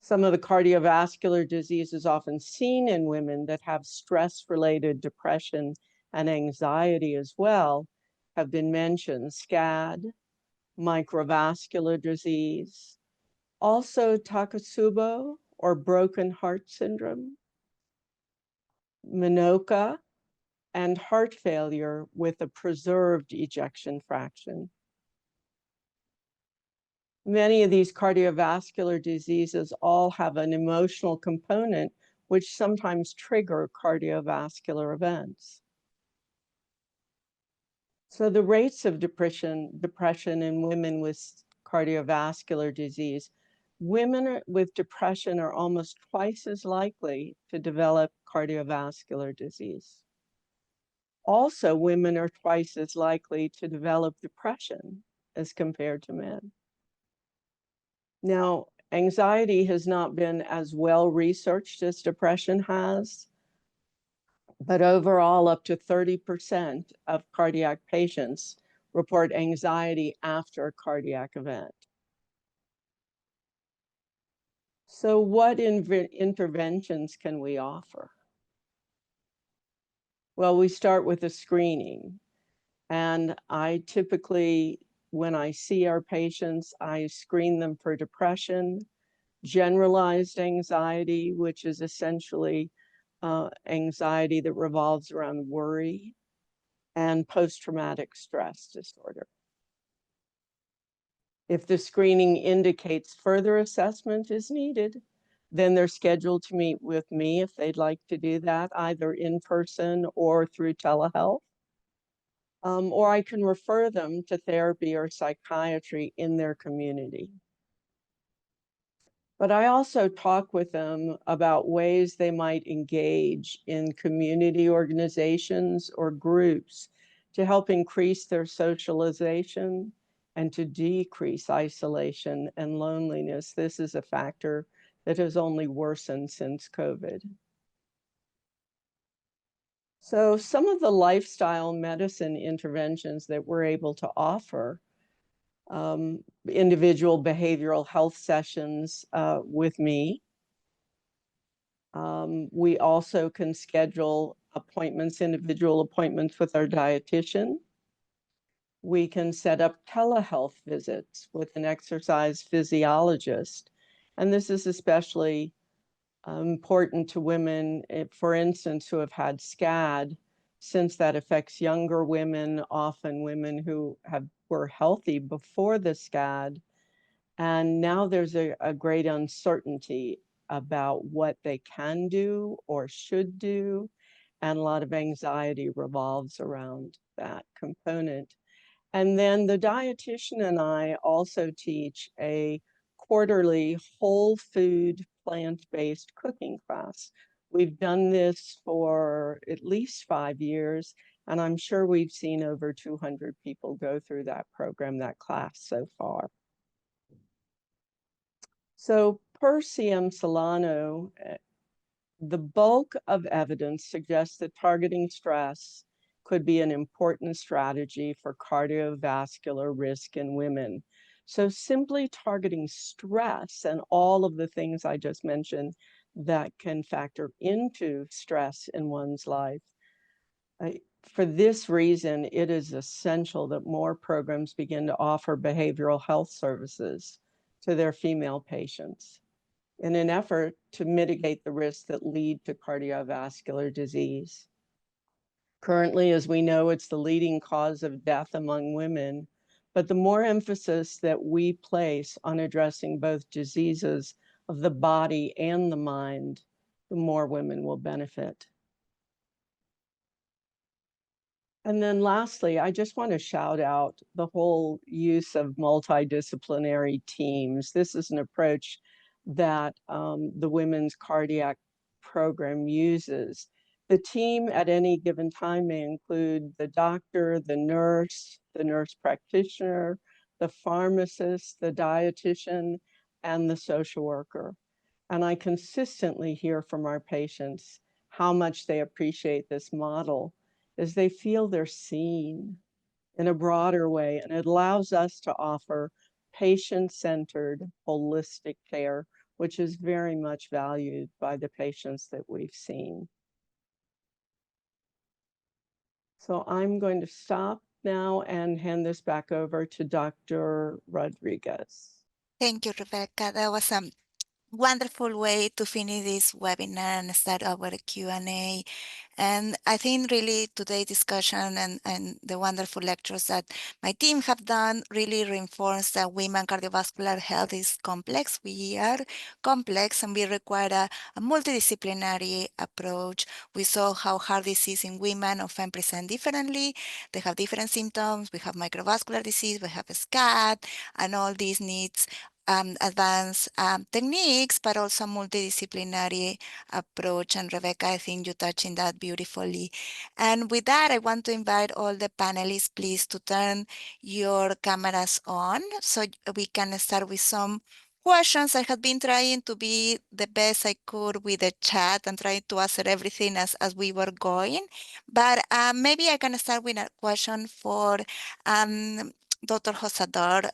Some of the cardiovascular diseases often seen in women that have stress-related depression and anxiety as well have been mentioned: SCAD, microvascular disease, also Takotsubo or broken heart syndrome, Minoka, and heart failure with a preserved ejection fraction. Many of these cardiovascular diseases all have an emotional component, which sometimes trigger cardiovascular events. So the rates of depression in women with cardiovascular disease, women with depression are almost twice as likely to develop cardiovascular disease. Also, women are twice as likely to develop depression as compared to men. Now, anxiety has not been as well researched as depression has, but overall, up to 30% of cardiac patients report anxiety after a cardiac event. So what interventions can we offer? Well, we start with a screening, and I typically when I see our patients, I screen them for depression, generalized anxiety, which is essentially anxiety that revolves around worry, and post-traumatic stress disorder. If the screening indicates further assessment is needed, then they're scheduled to meet with me if they'd like to do that, either in person or through telehealth. Or I can refer them to therapy or psychiatry in their community. But I also talk with them about ways they might engage in community organizations or groups to help increase their socialization and to decrease isolation and loneliness. This is a factor that has only worsened since COVID. So some of the lifestyle medicine interventions that we're able to offer, individual behavioral health sessions with me. We also can schedule appointments, individual appointments with our dietitian. We can set up telehealth visits with an exercise physiologist. And this is especially important to women, for instance, who have had SCAD, since that affects younger women, often women who were healthy before the SCAD. And now there's a great uncertainty about what they can do or should do. And a lot of anxiety revolves around that component. And then the dietitian and I also teach a quarterly whole food plant-based cooking class. We've done this for at least 5 years, and I'm sure we've seen over 200 people go through that program, that class so far. So per CM Solano, the bulk of evidence suggests that targeting stress could be an important strategy for cardiovascular risk in women. So simply targeting stress and all of the things I just mentioned that can factor into stress in one's life. For this reason, it is essential that more programs begin to offer behavioral health services to their female patients in an effort to mitigate the risks that lead to cardiovascular disease. Currently, as we know, it's the leading cause of death among women, but the more emphasis that we place on addressing both diseases of the body and the mind, the more women will benefit. And then lastly, I just want to shout out the whole use of multidisciplinary teams. This is an approach that the Women's Cardiac Program uses. The team at any given time may include the doctor, the nurse practitioner, the pharmacist, the dietitian, and the social worker. And I consistently hear from our patients how much they appreciate this model, as they feel they're seen in a broader way, and it allows us to offer patient-centered, holistic care, which is very much valued by the patients that we've seen. So I'm going to stop now and hand this back over to Dr. Rodriguez. Thank you, Rebecca. That was a wonderful way to finish this webinar and start our Q&A. And I think really today's discussion and the wonderful lectures that my team have done really reinforce that women cardiovascular health is complex. We are complex and we require a multidisciplinary approach. We saw how heart disease in women often present differently. They have different symptoms. We have microvascular disease, we have SCAD, and all these needs advanced techniques, but also multidisciplinary approach. And Rebecca, I think you touched on that beautifully. And with that, I want to invite all the panelists, please, to turn your cameras on so we can start with some questions. I have been trying to be the best I could with the chat and trying to answer everything as we were going. But maybe I can start with a question for Dr. Josador.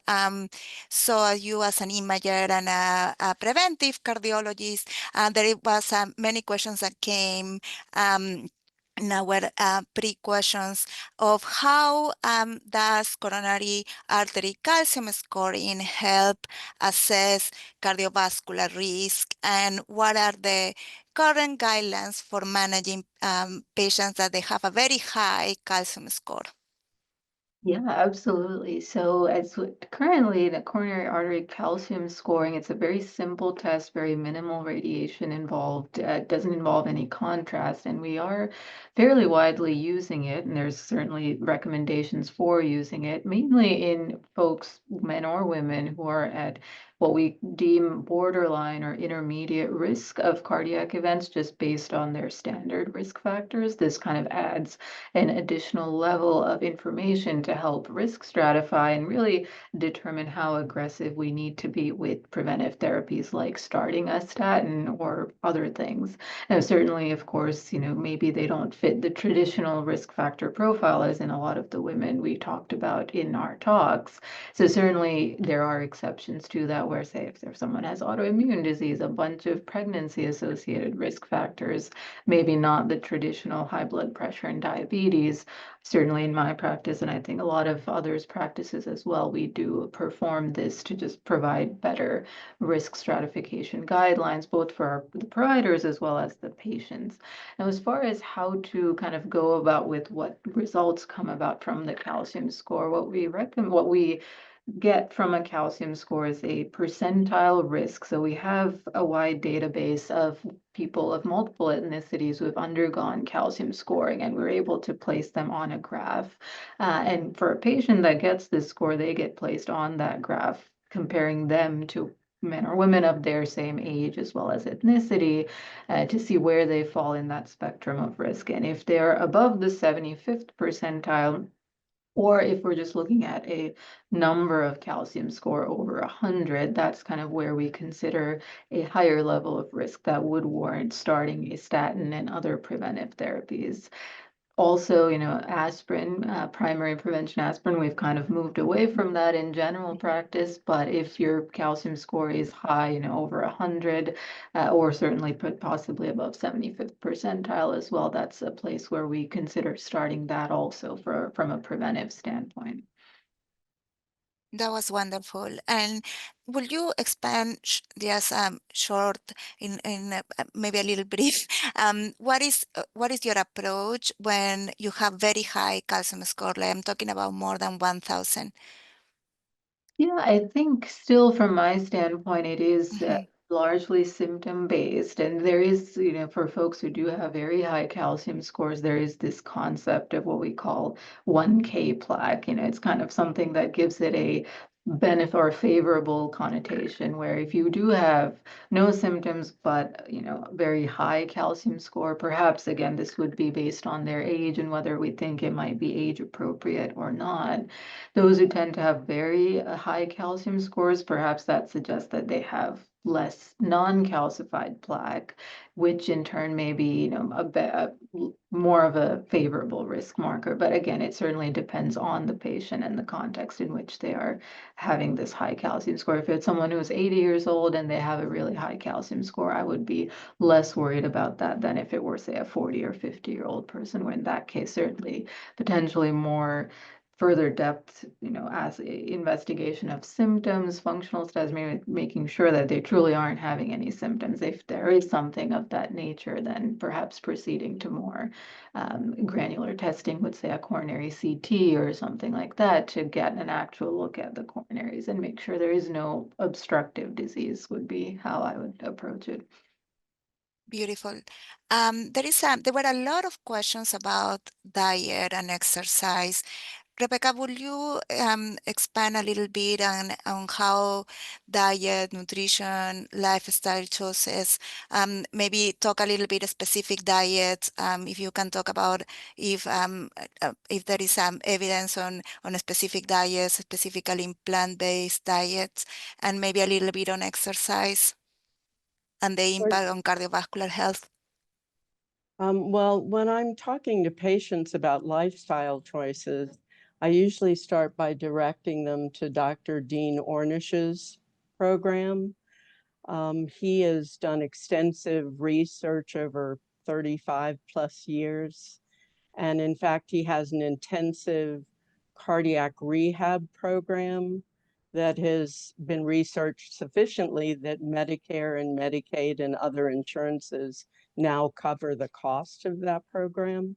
So you as an imager and a preventive cardiologist, there was many questions that came in our pre-questions of how does coronary artery calcium scoring help assess cardiovascular risk, and what are the current guidelines for managing patients that they have a very high calcium score? Yeah, absolutely. So currently the coronary artery calcium scoring, it's a very simple test, very minimal radiation involved, doesn't involve any contrast, and we are fairly widely using it, and there's certainly recommendations for using it, mainly in folks, men or women, who are at what we deem borderline or intermediate risk of cardiac events just based on their standard risk factors. This kind of adds an additional level of information to help risk stratify and really determine how aggressive we need to be with preventive therapies like starting a statin or other things. Now, certainly, of course, maybe they don't fit the traditional risk factor profile as in a lot of the women we talked about in our talks. So certainly there are exceptions to that where, say, if someone has autoimmune disease, a bunch of pregnancy-associated risk factors, maybe not the traditional high blood pressure and diabetes. Certainly in my practice, and I think a lot of others' practices as well, we do perform this to just provide better risk stratification guidelines, both for the providers as well as the patients. Now, as far as how to kind of go about with what results come about from the calcium score, what we get from a calcium score is a percentile risk. So we have a wide database of people of multiple ethnicities who have undergone calcium scoring, and we're able to place them on a graph. And for a patient that gets this score, they get placed on that graph, comparing them to men or women of their same age as well as ethnicity, to see where they fall in that spectrum of risk. And if they're above the 75th percentile, or if we're just looking at a number of calcium score over 100, that's kind of where we consider a higher level of risk that would warrant starting a statin and other preventive therapies. Also, aspirin, primary prevention aspirin, we've kind of moved away from that in general practice, but if your calcium score is high, over 100, or certainly possibly above 75th percentile as well, that's a place where we consider starting that also from a preventive standpoint. That was wonderful. And will you expand just short in maybe a little brief? What is your approach when you have very high calcium score? Like I'm talking about more than 1,000. Yeah, I think still from my standpoint, it is Mhm. largely symptom based. And there is, for folks who do have very high calcium scores, there is this concept of what we call 1K plaque. It's kind of something that gives it a benefit or favorable connotation, where if you do have no symptoms but very high calcium score, perhaps again this would be based on their age and whether we think it might be age appropriate or not. Those who tend to have very high calcium scores, perhaps that suggests that they have less non-calcified plaque, which in turn may be, more of a favorable risk marker. But again, it certainly depends on the patient and the context in which they are having this high calcium score. If it's someone who's 80 years old and they have a really high calcium score, I would be less worried about that than if it were, say, a 40 or 50-year-old person, where in that case, certainly potentially more further depth, as investigation of symptoms, functional studies, maybe making sure that they truly aren't having any symptoms. If there is something of that nature, then perhaps proceeding to more granular testing with, say, a coronary CT or something like that to get an actual look at the coronaries and make sure there is no obstructive disease would be how I would approach it. Beautiful. There were a lot of questions about diet and exercise. Rebecca, would you expand a little bit on how diet, nutrition, lifestyle choices, maybe talk a little bit of specific diets, if you can talk about if there is some evidence on a specific diets, specifically in plant-based diets, and maybe a little bit on exercise and the impact on cardiovascular health? Well, when I'm talking to patients about lifestyle choices, I usually start by directing them to Dr. Dean Ornish's program. He has done extensive research over 35 plus years And in fact, he has an intensive cardiac rehab program that has been researched sufficiently that Medicare and Medicaid and other insurances now cover the cost of that program.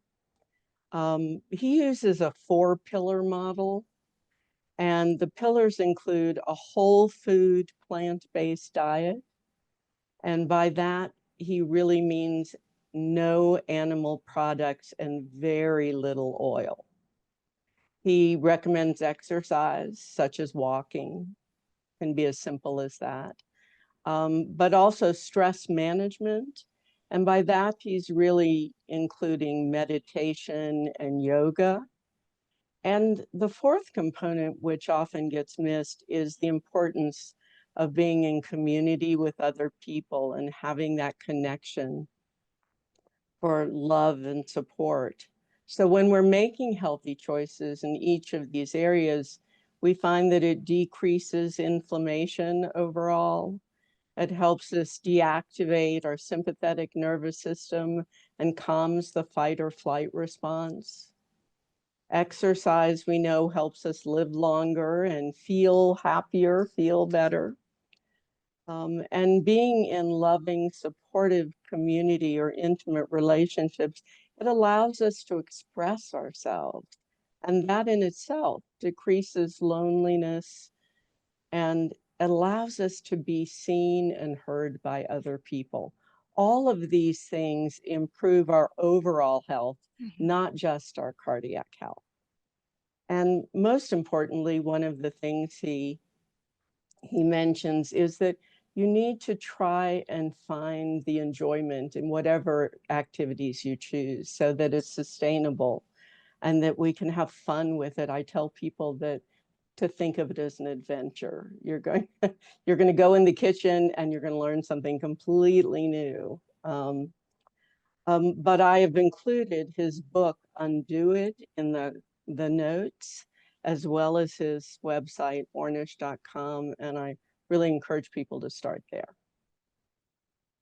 He uses a 4-pillar model, and the pillars include a whole food, plant-based diet. And by that, he really means no animal products and very little oil. He recommends exercise, such as walking, can be as simple as that, but also stress management. And by that, he's really including meditation and yoga. And the fourth component, which often gets missed, is the importance of being in community with other people and having that connection for love and support. So when we're making healthy choices in each of these areas, we find that it decreases inflammation overall. It helps us deactivate our sympathetic nervous system and calms the fight or flight response. Exercise, we know, helps us live longer and feel happier, feel better. And being in loving, supportive community or intimate relationships, it allows us to express ourselves. And that in itself decreases loneliness and allows us to be seen and heard by other people. All of these things improve our overall health, not just our cardiac health. And most importantly, one of the things he mentions is that you need to try and find the enjoyment in whatever activities you choose so that it's sustainable and that we can have fun with it. I tell people that to think of it as an adventure. You're going to go in the kitchen and you're going to learn something completely new. But I have included his book, Undo It, in the notes, as well as his website, ornish.com, and I really encourage people to start there.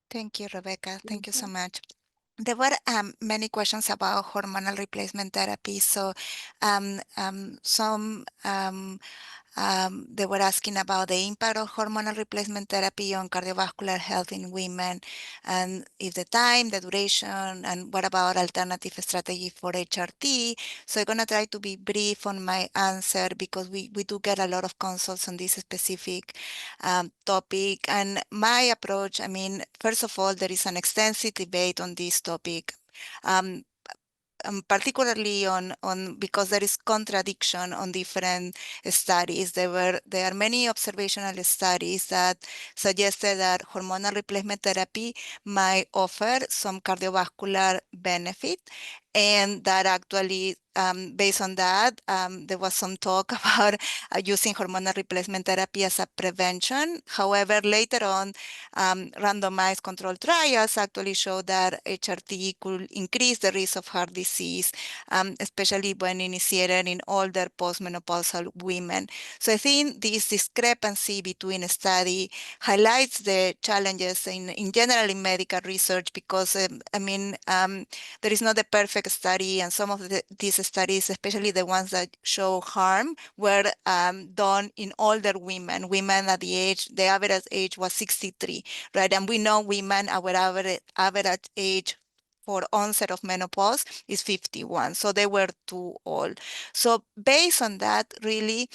Thank you, Rebecca. Thank you so much. There were many questions about hormonal replacement therapy. So they were asking about the impact of hormonal replacement therapy on cardiovascular health in women, and if the time, the duration, and what about alternative strategy for HRT. So I'm going to try to be brief on my answer because we do get a lot of consults on this specific topic. And my approach, I mean, first of all, there is an extensive debate on this topic. Particularly on because there is contradiction on different studies. There are many observational studies that suggested that hormonal replacement therapy might offer some cardiovascular benefit, and that actually, based on that, there was some talk about using hormonal replacement therapy as a prevention. However, later on, randomized controlled trials actually show that HRT could increase the risk of heart disease, especially when initiated in older postmenopausal women. So I think this discrepancy between a study highlights the challenges in general in medical research because, there is not a perfect study, and some of these studies, especially the ones that show harm, were done in older women at the average age was 63, right? And we know women, our average age for onset of menopause is 51, so they were too old. So based on that, really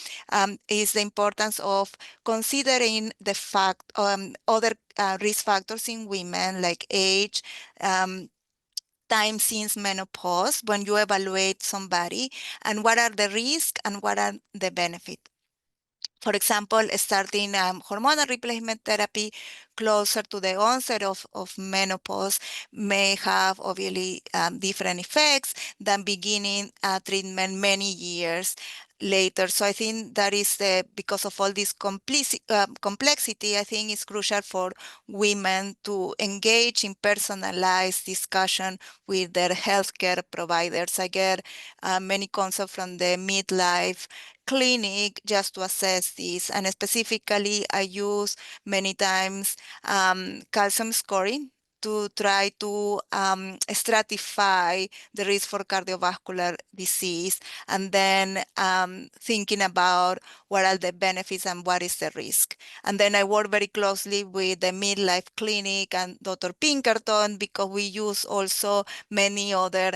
is the importance of considering the fact other risk factors in women like age, time since menopause when you evaluate somebody, and what are the risks and what are the benefits. For example, starting hormonal replacement therapy closer to the onset of menopause may have obviously different effects than beginning treatment many years later. So I think that is because of all this complexity, I think it's crucial for women to engage in personalized discussion with their healthcare providers. I get many concepts from the midlife clinic just to assess this, and specifically I use many times calcium scoring to try to stratify the risk for cardiovascular disease, and then thinking about what are the benefits and what is the risk. And then I work very closely with the Midlife Clinic and Dr. Pinkerton, because we use also many other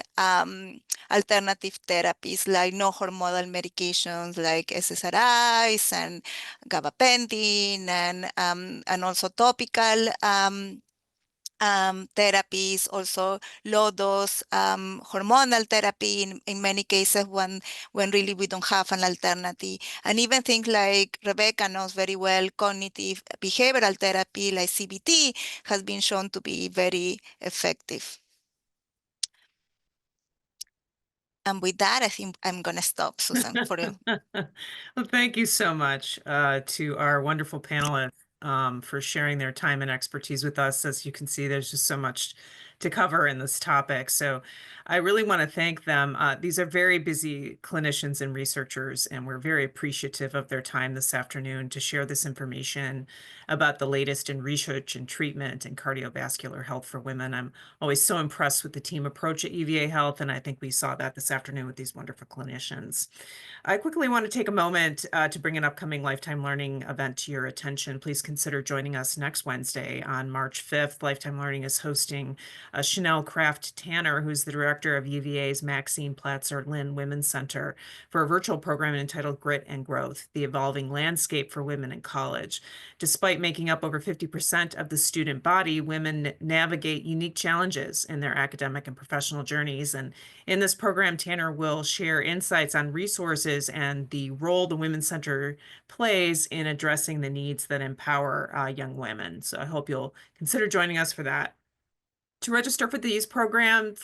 alternative therapies like no hormonal medications like SSRIs and gabapentin, and also topical therapies, also low dose hormonal therapy in many cases when really we don't have an alternative. And even things like Rebecca knows very well, cognitive behavioral therapy like CBT has been shown to be very effective. And with that, I think I'm going to stop, Susan, for you. Well, thank you so much to our wonderful panelists for sharing their time and expertise with us. As you can see, there's just so much to cover in this topic. So I really want to thank them. These are very busy clinicians and researchers, and we're very appreciative of their time this afternoon to share this information about the latest in research and treatment and cardiovascular health for women. I'm always so impressed with the team approach at UVA Health, and I think we saw that this afternoon with these wonderful clinicians. I quickly want to take a moment to bring an upcoming Lifetime Learning event to your attention. Please consider joining us next Wednesday on March 5th. Lifetime Learning is hosting Chanel Kraft Tanner, who's the director of UVA's Maxine Platzer Lynn Women's Center, for a virtual program entitled Grit and Growth, the Evolving Landscape for Women in College. Despite making up over 50% of the student body, women navigate unique challenges in their academic and professional journeys. And in this program, Tanner will share insights on resources and the role the Women's Center plays in addressing the needs that empower young women. So I hope you'll consider joining us for that. To register for this program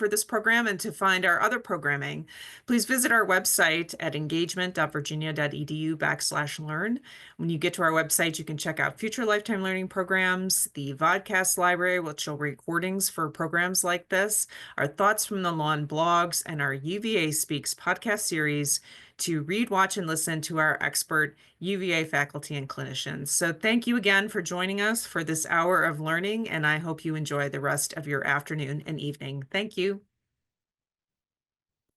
and to find our other programming, please visit our website at engagement.virginia.edu/learn. When you get to our website, you can check out future Lifetime Learning programs, the vodcast library, which show recordings for programs like this, our Thoughts from the Lawn blogs, and our UVA Speaks podcast series to read, watch, and listen to our expert UVA faculty and clinicians. So thank you again for joining us for this hour of learning, and I hope you enjoy the rest of your afternoon and evening. Thank you.